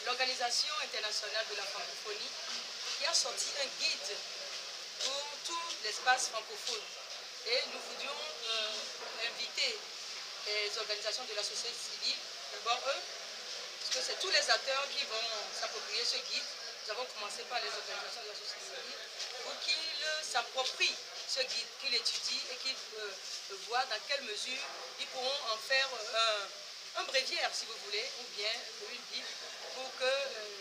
l'Organisation internationale de la francophonie qui a sorti un guide pour tout l'espace francophone. Et nous voulions inviter les organisations de la société civile, d'abord eux, parce que c'est tous les acteurs qui vont s'approprier ce guide. Nous avons commencé par les organisations de la société civile pour qu'ils s'approprient ce guide, qu'ils l'étudient et qu'ils voient dans quelle mesure ils pourront en faire un bréviaire, si vous voulez, ou bien une Bible, pour que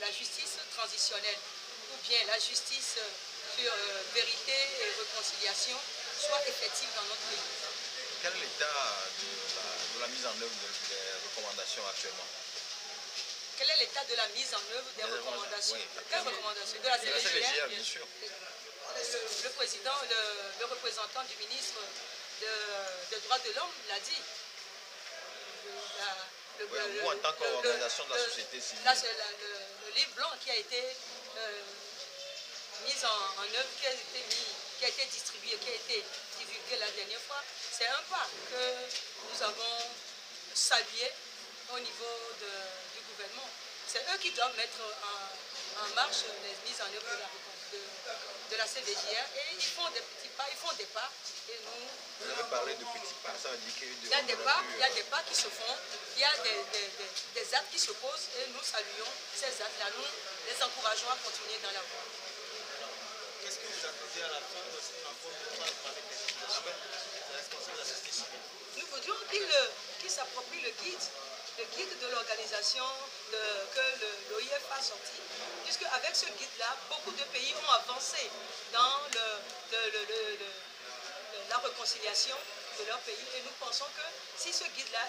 la justice transitionnelle, ou bien la justice sur vérité et réconciliation soit effective dans notre pays. Quel est l'état de la mise en œuvre des recommandations actuellement? Quel est l'état de la mise en œuvre des recommandations? Oui. Quelles recommandations? De la CVGR, bien sûr. Le président, le représentant du ministre des droits de l'homme l'a dit. Vous, en tant qu'organisation de la société civile. Le livre blanc qui a été mis en œuvre, qui a été distribué, qui a été divulgué la dernière fois, c'est un pas que nous avons salué au niveau du gouvernement. C'est eux qui doivent mettre en marche les mises en œuvre de la CVJR et ils font des petits pas, ils font des pas et nous... Vous avez parlé de petits pas, ça veut dire qu'il y a des pas, il y a des pas qui se font, il y a des actes qui se posent et nous saluons ces actes-là, nous les encourageons à continuer dans la voie. Qu'est-ce que vous attendez à la fin de cette rencontre avec les responsables de la société civile? Nous voudrions qu'ils s'approprient le guide de l'organisation que l'OIF a sorti, puisque avec ce guide-là, beaucoup de pays ont avancé dans la réconciliation de leur pays et nous pensons que si ce guide-là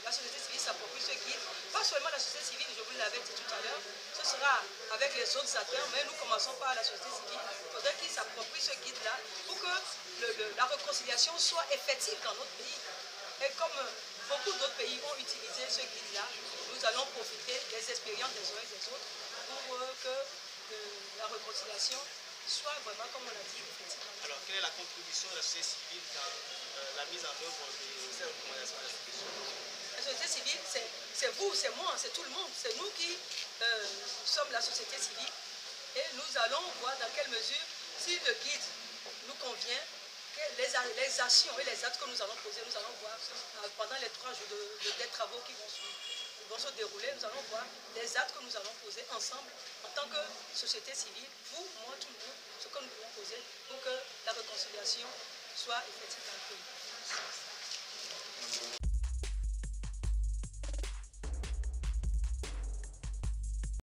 la société civile s'approprie ce guide, pas seulement la société civile, je vous l'avais dit tout à l'heure, ce sera avec les autres acteurs, mais nous commençons par la société civile. Il faudrait qu'ils s'approprient ce guide-là pour que la réconciliation soit effective dans notre pays. Et comme beaucoup d'autres pays ont utilisé ce guide-là, nous allons profiter des expériences des uns et des autres pour que la réconciliation soit vraiment, comme on l'a dit, effective. Alors, quelle est la contribution de la société civile dans la mise en œuvre de ces recommandations de la société civile? La société civile, c'est vous, c'est moi, c'est tout le monde. C'est nous qui sommes la société civile. Et nous allons voir dans quelle mesure, si le guide nous convient, les actions et les actes que nous allons poser, nous allons voir pendant les 3 jours des travaux qui vont se dérouler, nous allons voir les actes que nous allons poser ensemble en tant que société civile, vous, moi, tout le monde, ce que nous pouvons poser pour que la réconciliation soit effective dans le pays.